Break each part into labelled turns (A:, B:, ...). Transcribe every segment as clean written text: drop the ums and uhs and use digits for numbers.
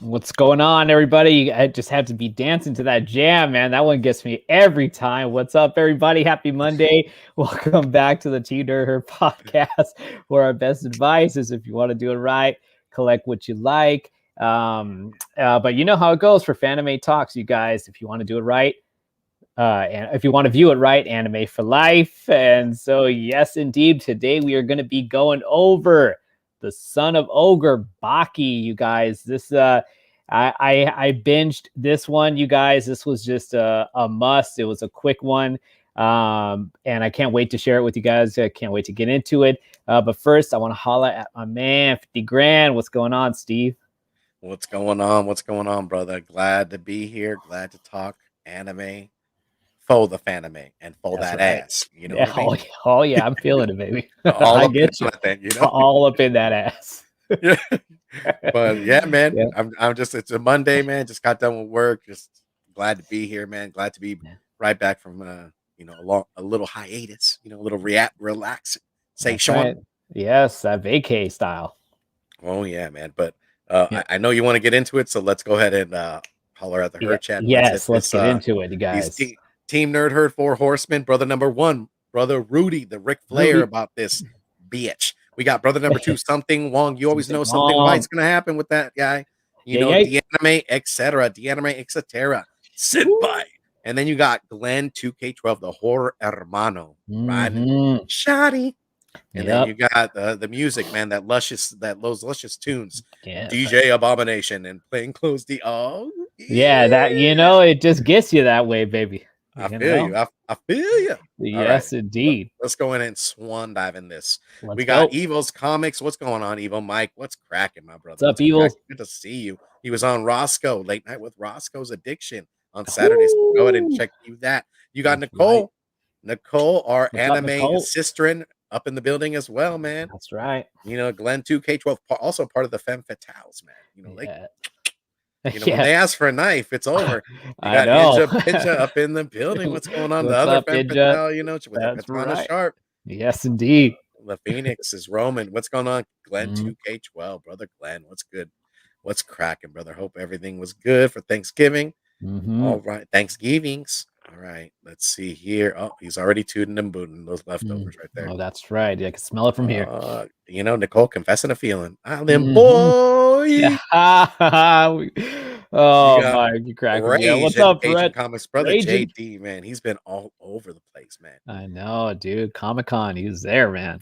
A: What's going on, everybody? I just had to be dancing to that jam, man. That one gets me every time. What's up, everybody? Happy Monday. Welcome back to the T-Nerd podcast, where our best advice is if you want to do it right, collect what you like. But you know how it goes for FANime Talks, you guys. If you want to do it right, and if you want to view it right, anime for life. And so, yes, indeed, today we are going to be going over the Son of Ogre, Baki, you guys. This I binged this one, you guys. This was just a must. It was a quick one, and I can't wait to share it with you guys. I can't wait to get into it. But first, I want to holla at my man, 50 grand. What's going on, Steve?
B: What's going on? What's going on, brother? Glad to be here. Glad to talk anime. Faux the FANime and faux that right. Ass. You know what I mean?
A: Oh yeah, I'm feeling it, baby.
B: All
A: I
B: up
A: get you.
B: Thing, you know?
A: All up in that ass.
B: Yeah. But yeah, man, yeah. I'm just, it's a Monday, man. Just got done with work. Just glad to be here, man. Glad to be right back from a little hiatus, a little relaxing. Say Sean. Right.
A: Yes, that vacay style.
B: Oh yeah, man. But I know you want to get into it, so let's go ahead and holler at the herd chat.
A: Yes, let's get into it, you guys.
B: Team Nerd Herd 4 Horsemen, brother number 1, brother Rudy, the Ric Flair about this bitch. We got brother number 2, something Wong. You always know something right's gonna happen with that guy. The anime, etc. The anime, etc. Sit by. And then you got Glenn 2K12, the horror hermano, right? Shoddy. And then you got the music, man, those luscious tunes. Yeah, DJ Abomination and Plain Clothes D. Oh,
A: yeah, that it just gets you that way, baby.
B: I feel you. I feel you.
A: Yes, indeed.
B: Let's go in and swan dive in this. We got Evil's Comics. What's going on, Evil? Mike, what's cracking, my brother?
A: What's up, Evil?
B: Good to see you. He was on Roscoe, Late Night with Roscoe's Addiction on Saturdays. So go ahead and check that. You got Nicole. Right. Nicole, our anime sister up in the building as well, man.
A: That's right.
B: Glenn 2K12, also part of the Femme Fatales, man. When they ask for a knife, it's over. You got Ninja Pinja up in the building. What's going on? The other Femme Fatale, with the Katana Sharp.
A: Yes, indeed.
B: The Phoenix is Roman. What's going on? Glenn 2K12, brother Glenn. What's good? What's cracking, brother? Hope everything was good for Thanksgiving. All right, Thanksgivings. All right, let's see here. Oh, he's already tooting and booting those leftovers right there.
A: Oh, that's right. I can smell it from here.
B: Nicole confessing a feeling. Them boy.
A: Oh my, you crack me. Yeah, what's up, Brett?
B: Comics brother JD, man. He's been all over the place, man.
A: I know, dude. Comic-Con, he's there, man.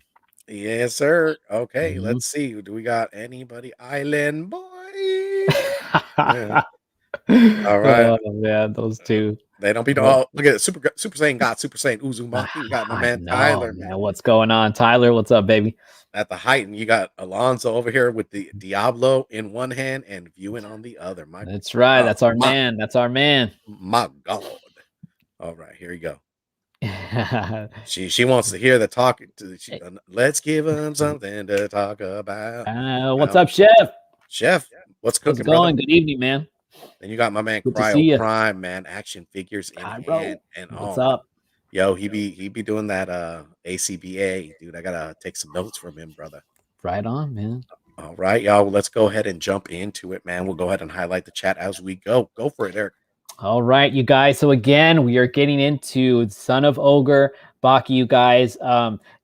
B: Yes, sir. Okay, let's see. Do we got anybody? Island boy. Yeah. All right.
A: Oh man, those two.
B: They don't be look at Super Saiyan God, Super Saiyan Uzumaki. We got my man Tyler.
A: Man, what's going on, Tyler? What's up, baby?
B: At the height, and you got Alonzo over here with the Diablo in one hand and viewing on the other.
A: That's right. That's our man. That's our man.
B: My God. All right, here you go. she wants to hear the talk. Let's give him something to talk about.
A: What's up, Chef?
B: Chef, what's cooking?
A: How's it going? Good evening, man.
B: And you got my man Cryo Prime, man, action figures in hand. And
A: what's up?
B: Yo, he be doing that ACBA, dude. I gotta take some notes from him, brother.
A: Right on, man.
B: All right, y'all. Let's go ahead and jump into it, man. We'll go ahead and highlight the chat as we go. Go for it, Eric.
A: All right, you guys. So again, we are getting into Son of Ogre, Baki, you guys.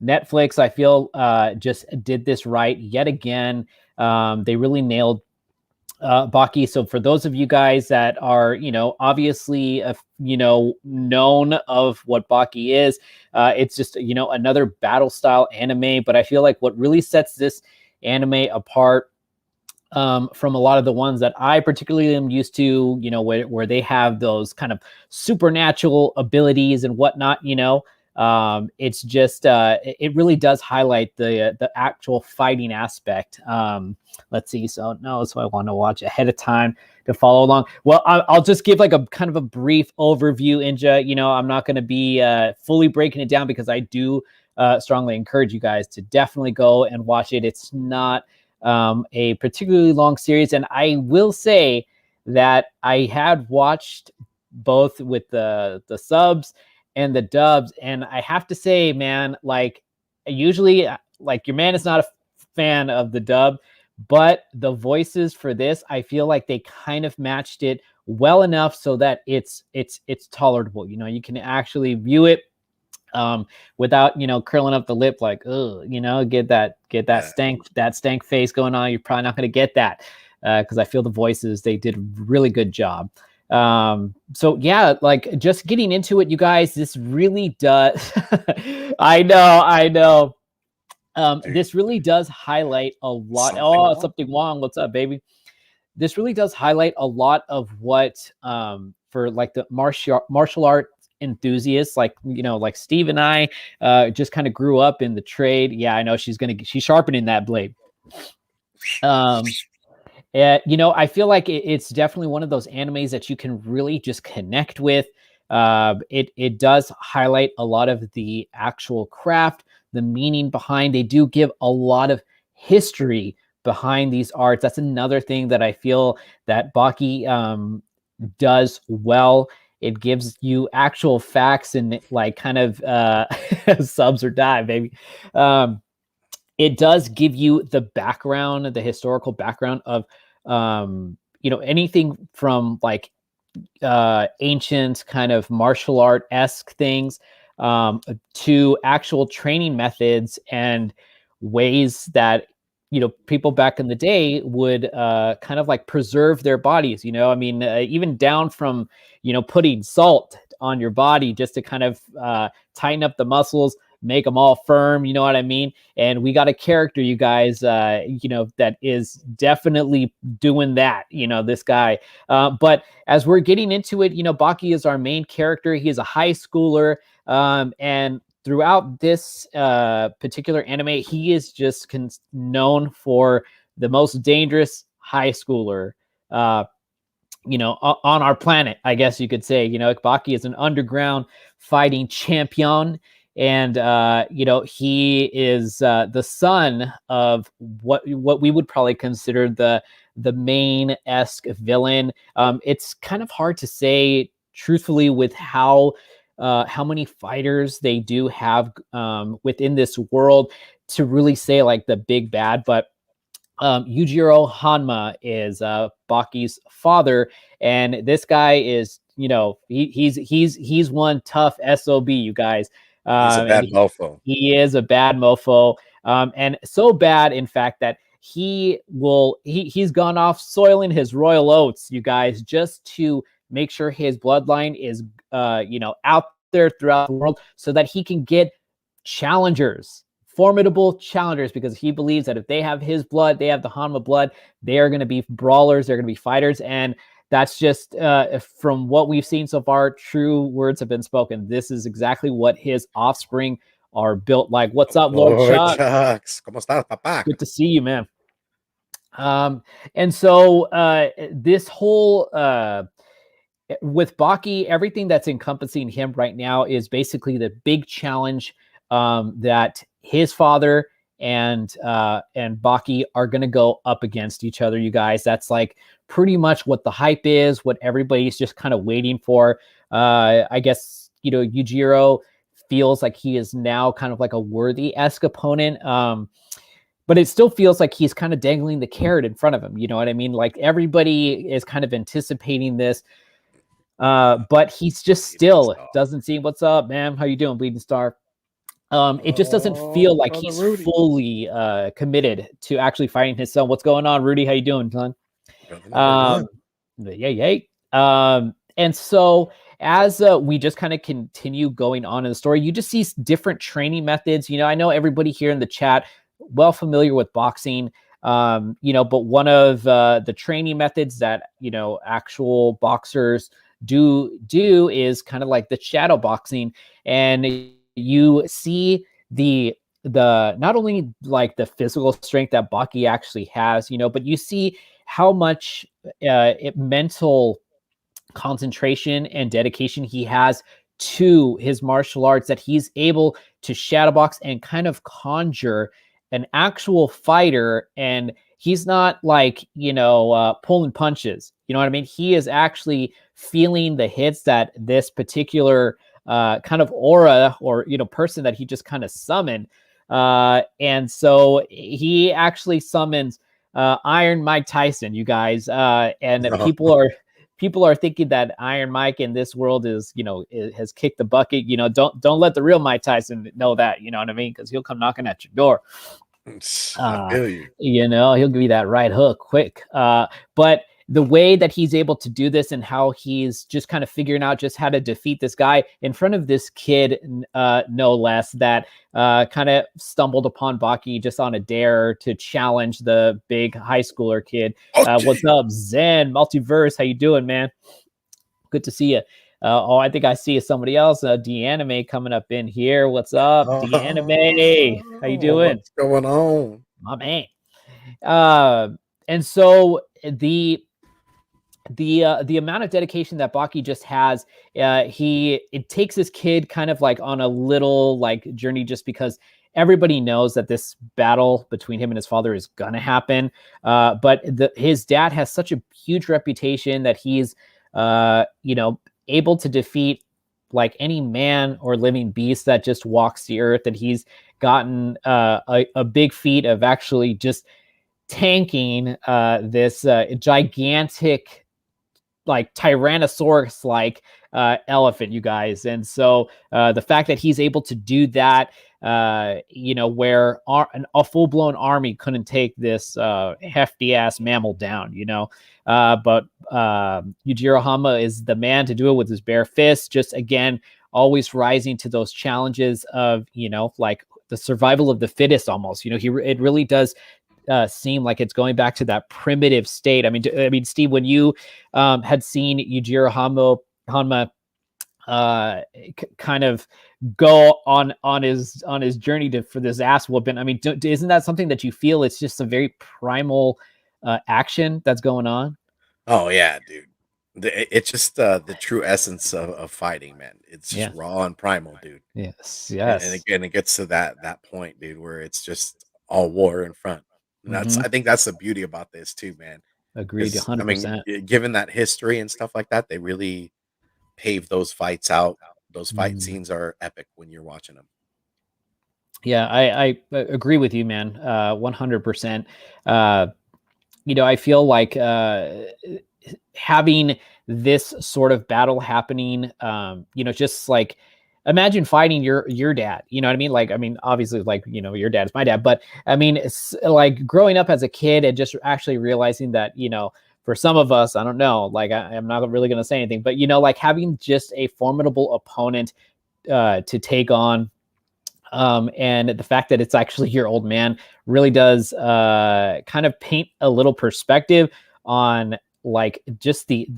A: Netflix, I feel, just did this right yet again. They really nailed Baki. So for those of you guys that are, obviously, known of what Baki is, it's just, another battle style anime. But I feel like what really sets this anime apart from a lot of the ones that I particularly am used to, where they have those kind of supernatural abilities and whatnot, It's just it really does highlight the actual fighting aspect. Let's see. So I want to watch ahead of time to follow along. Well, I'll just give like a kind of a brief overview, Inja. I'm not going to be fully breaking it down because I do strongly encourage you guys to definitely go and watch it. It's not a particularly long series, and I will say that I had watched both with the subs and the dubs, and I have to say, man, like usually like your man is not a fan of the dub, but the voices for this, I feel like they kind of matched it well enough so that it's tolerable. You can actually view it without curling up the lip like, oh, get that stank face going on. You're probably not going to get that because I feel the voices, they did a really good job. So yeah, like just getting into it, you guys, this really does I know this really does highlight a lot. Something wrong. What's up, baby? This really does highlight a lot of what for like the martial art enthusiasts, like like Steve and I just kind of grew up in the trade. Yeah, I know she's sharpening that blade. I feel like it's definitely one of those animes that you can really just connect with. It does highlight a lot of the actual craft, the meaning behind. They do give a lot of history behind these arts. That's another thing that I feel that Baki does well. It gives you actual facts and like kind of subs or die, baby. It does give you the background, the historical background of anything from like ancient kind of martial art-esque things to actual training methods and ways that people back in the day would kind of like preserve their bodies. Even down from putting salt on your body just to kind of tighten up the muscles, make them all firm, you know what I mean? And we got a character, you guys, that is definitely doing that, this guy. But as we're getting into it, Baki is our main character. He is a high schooler. And throughout this particular anime, he is just known for the most dangerous high schooler, on our planet, I guess you could say. Baki is an underground fighting champion. And he is the son of what we would probably consider the main-esque villain. It's kind of hard to say truthfully with how many fighters they do have within this world to really say like the big bad, but Yujiro Hanma is Baki's father, and this guy is he's one tough SOB, you guys.
B: He's a bad mofo.
A: He is a bad mofo, and so bad, in fact, that he's gone off soiling his royal oats, you guys, just to make sure his bloodline is out there throughout the world, so that he can get challengers, formidable challengers, because he believes that if they have his blood, they have the Hanma blood, they are going to be brawlers, they're going to be fighters. And that's just from what we've seen so far, true words have been spoken. This is exactly what his offspring are built like. What's up, Lord Chucks?
B: ¿Cómo estás, papá?
A: Good to see you, man. And so this whole with Baki, everything that's encompassing him right now is basically the big challenge that his father and Baki are going to go up against each other, you guys. That's like pretty much what the hype is, what everybody's just kind of waiting for. I guess, Yujiro feels like he is now kind of like a worthy-esque opponent. But it still feels like he's kind of dangling the carrot in front of him. You know what I mean? Like everybody is kind of anticipating this. But he's just still doesn't seem. What's up, man? How you doing, Bleeding Star? It just doesn't feel like he's
B: Rudy.
A: fully committed to actually fighting his son. What's going on, Rudy? How you doing, son? Yay. And so as we just kind of continue going on in the story, you just see different training methods. I know everybody here in the chat well familiar with boxing, but one of the training methods that actual boxers do is kind of like the shadow boxing. And you see the not only like the physical strength that Baki actually has, but you see how much mental concentration and dedication he has to his martial arts, that he's able to shadowbox and kind of conjure an actual fighter. And he's not like, pulling punches. You know what I mean? He is actually feeling the hits that this particular kind of aura or, person that he just kind of summoned. And so he actually summons Iron Mike Tyson, you guys. And people are thinking that Iron Mike in this world is, has kicked the bucket. Don't let the real Mike Tyson know that, you know what I mean? Because he'll come knocking at your door.
B: I feel you.
A: He'll give you that right hook quick. But the way that he's able to do this and how he's just kind of figuring out just how to defeat this guy in front of this kid, no less, that kind of stumbled upon Baki just on a dare to challenge the big high schooler kid. What's up, Zen Multiverse? How you doing, man? Good to see you. I think I see somebody else, D-Anime, coming up in here. What's up, D-Anime? How you doing?
B: What's going on?
A: My man. And so the amount of dedication that Baki just has, it takes this kid kind of like on a little like journey, just because everybody knows that this battle between him and his father is gonna happen. But his dad has such a huge reputation that he's able to defeat like any man or living beast that just walks the earth. And he's gotten a big feat of actually just tanking this gigantic, like Tyrannosaurus like elephant, you guys. And so the fact that he's able to do that, where a full-blown army couldn't take this hefty ass mammal down, but Yujiro Hama is the man to do it with his bare fists, just again always rising to those challenges of like the survival of the fittest almost. It really does seem like it's going back to that primitive state. I mean, Steve, when you had seen Yujiro Hanma kind of go on his journey for this ass whooping, I mean, isn't that something that you feel it's just a very primal action that's going on?
B: Oh yeah, dude. It's just the true essence of fighting, man. It's just raw and primal, dude.
A: Yes.
B: And again, it gets to that point, dude, where it's just all war in front. And I think that's the beauty about this too, man.
A: Agreed, 100%.
B: I mean, given that history and stuff like that, they really pave those fights out. Those fight scenes are epic when you're watching them.
A: Yeah, I agree with you, man. 100%. I feel like having this sort of battle happening, just like imagine fighting your dad, you know what I mean? Like, I mean, obviously, like, your dad's my dad, but I mean, it's like growing up as a kid and just actually realizing that, for some of us, I don't know, like, I'm not really going to say anything, but, like having just a formidable opponent to take on, and the fact that it's actually your old man really does kind of paint a little perspective on like just the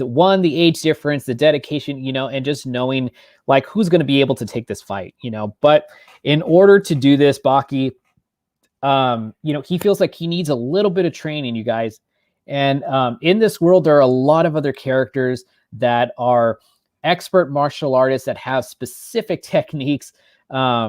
A: age difference, the dedication, and just knowing like who's going to be able to take this fight, but in order to do this, Baki, he feels like he needs a little bit of training, you guys. And in this world, there are a lot of other characters that are expert martial artists that have specific techniques that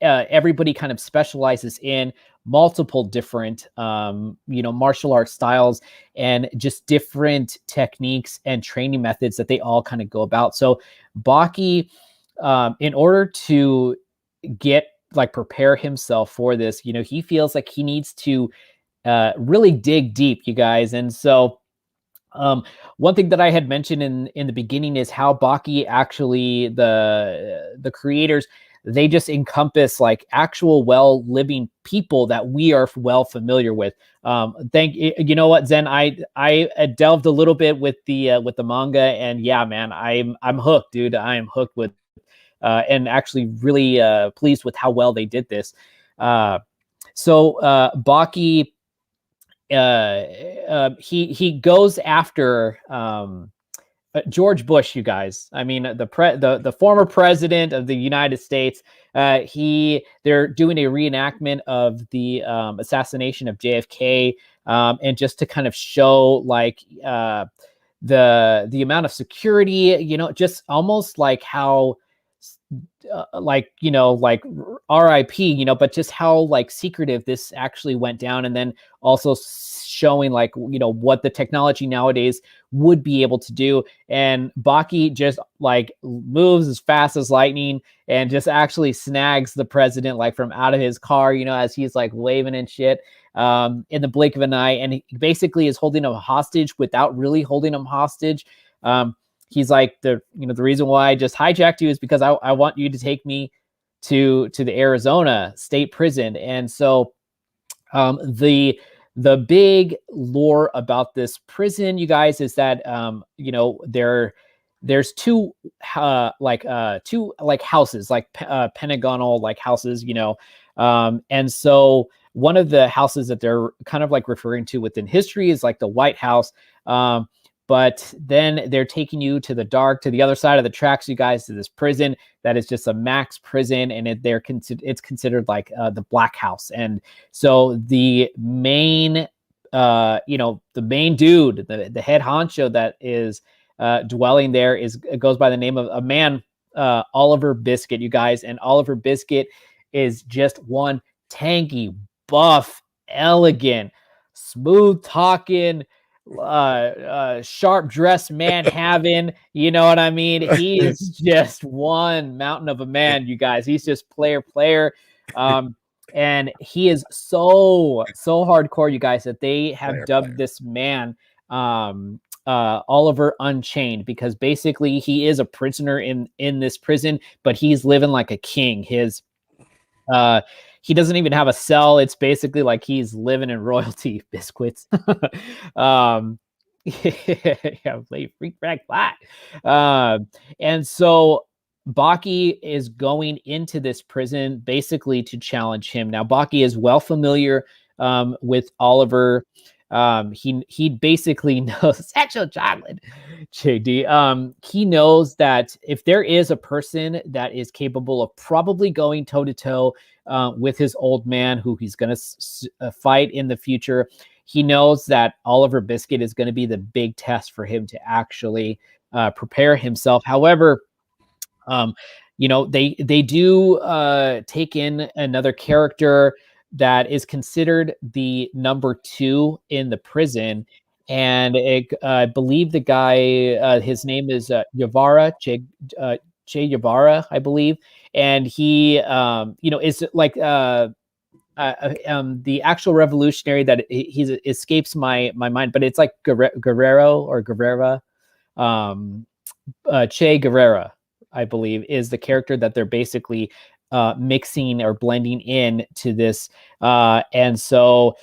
A: everybody kind of specializes in, multiple different martial arts styles and just different techniques and training methods that they all kind of go about. So Baki, in order to prepare himself for this, he feels like he needs to really dig deep, you guys. And so one thing that I had mentioned in the beginning is how Baki actually, the creators, they just encompass like actual living people that we are well familiar with. You know what, Zen, I delved a little bit with the manga, and yeah, man, I'm hooked, dude. I am hooked with and actually really pleased with how well they did this. So Baki, he goes after George Bush, you guys. I mean, the former president of the United States. They're doing a reenactment of the assassination of JFK, and just to kind of show like the amount of security, just almost like how like RIP, but just how like secretive this actually went down, and then also showing like what the technology nowadays would be able to do. And Baki just like moves as fast as lightning and just actually snags the president like from out of his car, as he's like waving and shit, in the blink of an eye, and he basically is holding him hostage without really holding him hostage. He's like, the reason why I just hijacked you is because I want you to take me to the Arizona State Prison. And so the big lore about this prison, you guys, is that there's two houses, like pentagonal like houses, and so one of the houses that they're kind of like referring to within history is like the White House. But then they're taking you to the other side of the tracks, you guys, to this prison that is just a max prison, and it's considered like the Black House. And so the main, the main dude, the head honcho that is dwelling there goes by the name of a man, Oliver Biscuit, you guys. And Oliver Biscuit is just one tanky, buff, elegant, smooth talking, sharp dressed man having, you know what I mean? He is just one mountain of a man, you guys. He's just player. And he is so hardcore, you guys, that they have dubbed this man Oliver Unchained, because basically he is a prisoner in this prison, but he's living like a king. He doesn't even have a cell. It's basically like he's living in royalty. Biscuits. Yeah, play freak brag flat. And so Baki is going into this prison basically to challenge him. Now, Baki is well familiar with Oliver. He basically knows sexual chocolate, JD. He knows that if there is a person that is capable of probably going toe to toe with his old man, who he's going to fight in the future, he knows that Oliver Biscuit is going to be the big test for him to actually prepare himself. However, they do take in another character that is considered the number 2 in the prison. And I believe the guy, his name is Yavara, Che Yavara, I believe. And he, is like the actual revolutionary that he escapes my mind, but it's like Guerrero or Guerrera. Che Guerrera, I believe, is the character that they're basically mixing or blending in to this. And so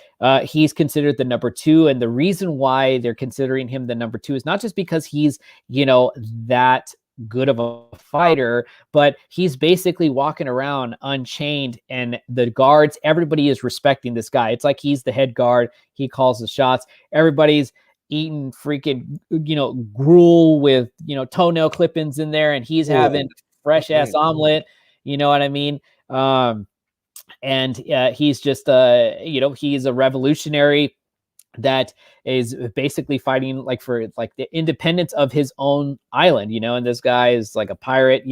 A: he's considered the number 2. And the reason why they're considering him the number 2 is not just because he's, that good of a fighter, but he's basically walking around unchained, and the guards, everybody is respecting this guy. It's like he's the head guard. He calls the shots. Everybody's eating freaking, gruel with, toenail clippings in there, and he's having fresh ass omelet. You know what I mean? And he's just, he's a revolutionary that is basically fighting like for like the independence of his own island, and this guy is like a pirate,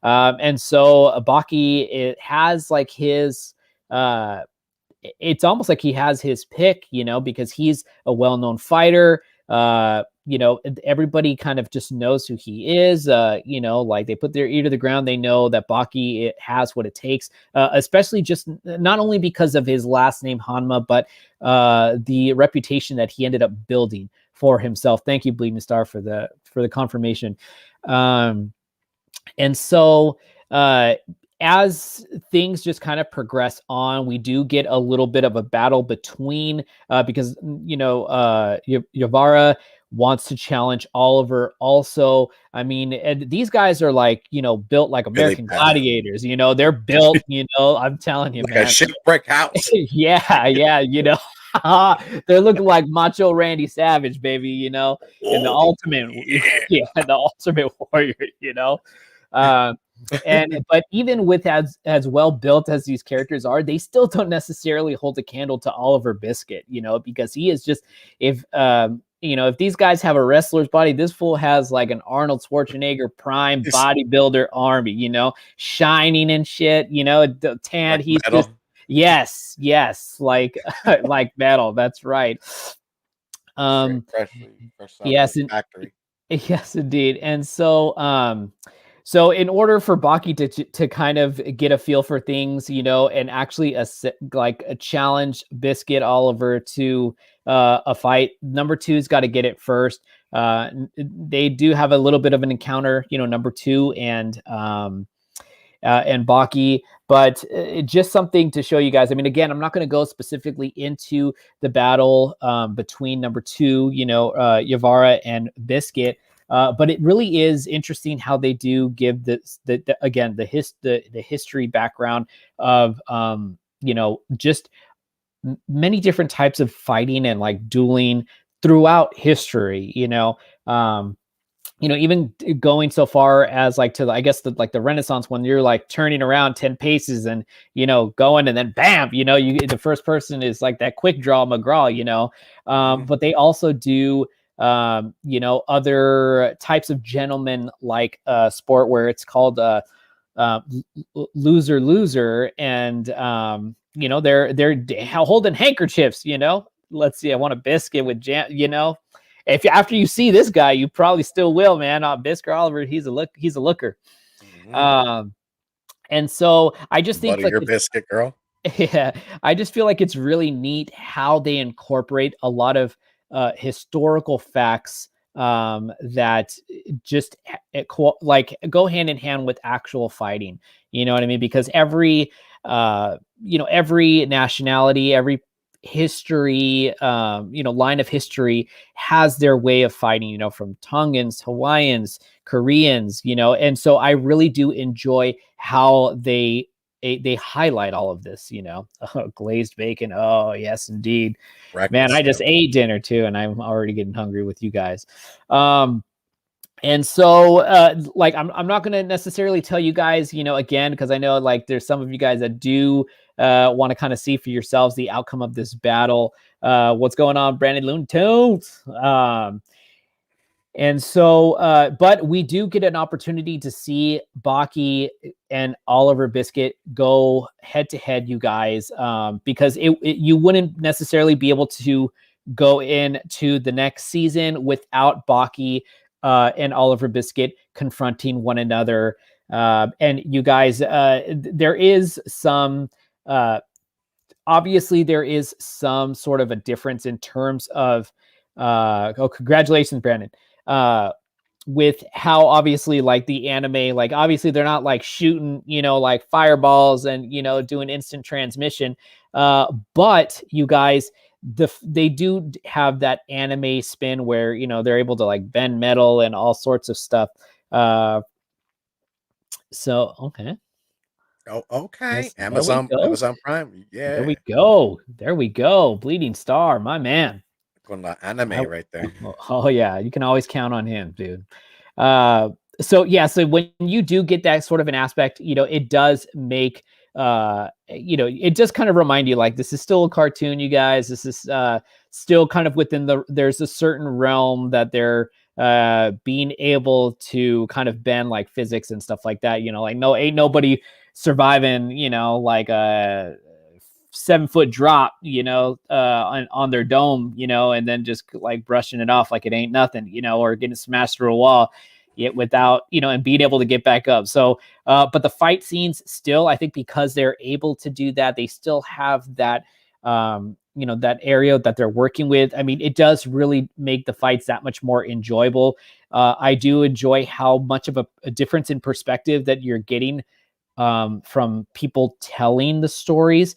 A: and so Baki, it has like his, it's almost like he has his pick, because he's a well-known fighter. Everybody kind of just knows who he is. Like they put their ear to the ground. They know that Baki has what it takes, especially just not only because of his last name Hanma, but the reputation that he ended up building for himself. Thank you, Bleeding Star, for the confirmation. And so as things just kind of progress on, we do get a little bit of a battle between, because, Yavara wants to challenge Oliver also. I mean, and these guys are like, built like American gladiators, they're built, I'm telling you,
B: like
A: man.
B: A shipwreck house.
A: Yeah. They're looking like Macho Randy Savage, baby, you know, and the ultimate, yeah, the ultimate warrior, you know. But even with as well built as these characters are, they still don't necessarily hold a candle to Oliver Biscuit, you know, because he is just if you know, if these guys have a wrestler's body, this fool has like an Arnold Schwarzenegger prime bodybuilder army, you know, shining and shit, you know, the tan.
B: Like
A: he's
B: metal.
A: just yes, like like metal. That's right.
B: Fresh
A: Yes,
B: from the factory.
A: Yes, indeed. And so in order for Baki to kind of get a feel for things, you know, and actually like a challenge Biscuit Oliver to a fight, number two's got to get it first. They do have a little bit of an encounter, you know, number two and Baki, but just something to show you guys. I mean, again, I'm not going to go specifically into the battle between number two, you know, Yavara and Biscuit, but it really is interesting how they do give the history background of you know, just many different types of fighting and like dueling throughout history, you know. You know, even going so far as like to the, I guess the Renaissance, when you're like turning around 10 paces and, you know, going and then bam, you know, the first person is like that quick draw McGraw, you know. But they also do you know, other types of gentlemen like sport where it's called loser, and you know, they're holding handkerchiefs, you know. Let's see, I want a biscuit with jam, you know. If after you see this guy, you probably still will, man. Biscuit Oliver, he's a looker. And so I just think
B: like your biscuit girl.
A: Yeah, I just feel like it's really neat how they incorporate a lot of historical facts that just like go hand in hand with actual fighting. You know what I mean? Because every you know, every nationality, every history, you know, line of history has their way of fighting, you know, from Tongans, Hawaiians, Koreans, you know. And so I really do enjoy how they highlight all of this, you know. Glazed bacon. Oh yes, indeed. Breakfast, man, I just ate dinner too, and I'm already getting hungry with you guys. And so like I'm not going to necessarily tell you guys, you know, again, because I know like there's some of you guys that do want to kind of see for yourselves the outcome of this battle. What's going on, Brandon Loon Tunes? And so, but we do get an opportunity to see Baki and Oliver Biscuit go head to head, you guys, because you wouldn't necessarily be able to go into the next season without Baki and Oliver Biscuit confronting one another. And you guys, there is some, obviously there is some sort of a difference in terms of, congratulations, Brandon. With how obviously like the anime, like obviously they're not like shooting, you know, like fireballs and, you know, doing instant transmission. But you guys, they do have that anime spin where, you know, they're able to like bend metal and all sorts of stuff. So, okay.
B: Oh, okay.
A: Yes,
B: Amazon Prime. Yeah.
A: There we go. Bleeding Star, my man.
B: Con la anime right there.
A: Oh yeah, you can always count on him, dude. So yeah, so when you do get that sort of an aspect, you know, it does make you know, it just kind of remind you like this is still a cartoon, you guys. This is still kind of within there's a certain realm that they're being able to kind of bend like physics and stuff like that, you know, like ain't nobody surviving, you know, like a 7-foot drop, you know, on their dome, you know, and then just like brushing it off like it ain't nothing, you know, or getting smashed through a wall yet without, you know, and being able to get back up. So, but the fight scenes still, I think because they're able to do that, they still have that, you know, that area that they're working with. I mean, it does really make the fights that much more enjoyable. I do enjoy how much of a difference in perspective that you're getting from people telling the stories.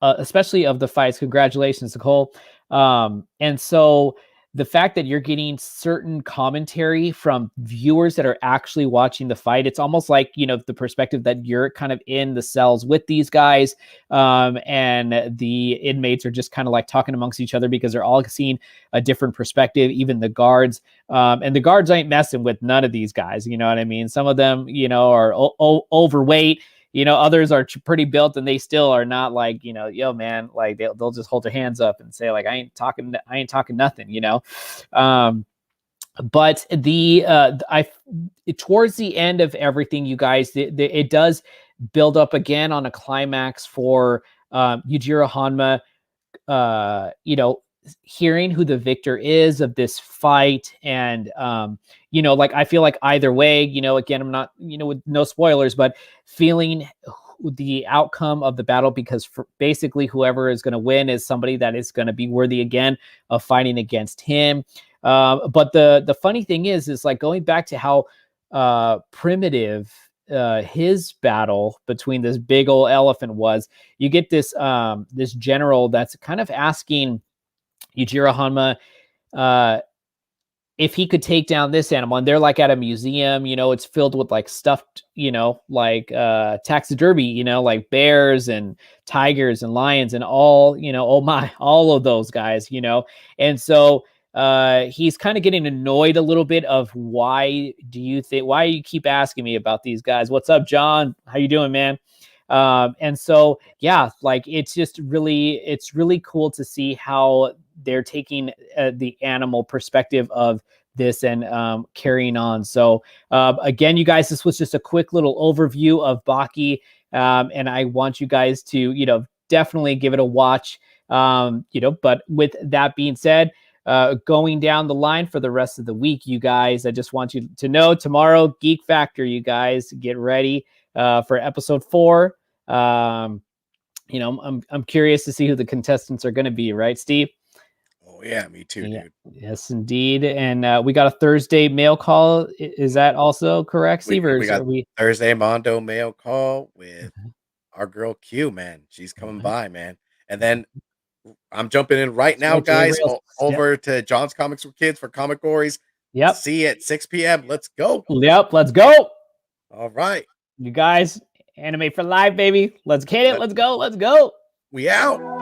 A: Especially of the fights. Congratulations, Nicole. And so the fact that you're getting certain commentary from viewers that are actually watching the fight, it's almost like, you know, the perspective that you're kind of in the cells with these guys, and the inmates are just kind of like talking amongst each other because they're all seeing a different perspective, even the guards. And the guards ain't messing with none of these guys, you know what I mean? Some of them, you know, are overweight. You know, others are pretty built and they still are not like, you know, yo, man, like they'll just hold their hands up and say like, I ain't talking nothing, you know? But towards the end of everything, you guys, it does build up again on a climax for Yujiro Hanma, you know, hearing who the victor is of this fight. And, you know, like, I feel like either way, you know, again, I'm not, you know, with no spoilers, but feeling the outcome of the battle, because for basically whoever is going to win is somebody that is going to be worthy again of fighting against him. But the funny thing is like going back to how primitive his battle between this big old elephant was. You get this this general that's kind of asking Yujiro Hanma if he could take down this animal, and they're like at a museum, you know, it's filled with like stuffed, you know, like taxidermy, you know, like bears and tigers and lions and all, you know, oh my, all of those guys, you know. And so he's kind of getting annoyed a little bit of why you keep asking me about these guys? What's up, John? How you doing, man? And so, yeah, like it's really cool to see how they're taking the animal perspective of this and carrying on. So again, you guys, this was just a quick little overview of Baki. And I want you guys to, you know, definitely give it a watch. You know, but with that being said, going down the line for the rest of the week, you guys, I just want you to know tomorrow, Geek Factor, you guys get ready for episode 4. You know, I'm curious to see who the contestants are going to be, right, Steve?
B: Oh yeah, me too, dude.
A: Yes, indeed. And we got a Thursday mail call. Is that also correct, Steve?
B: We got Thursday Mondo mail call with our girl Q, man. She's coming by, man. And then I'm jumping in right now, guys, over to John's Comics for Kids for Comic Gories.
A: Yep.
B: See you at 6 p.m. Let's go.
A: Yep, let's go.
B: All right.
A: You guys, anime for life, baby. Let's get it. Let's go. Let's go.
B: We out.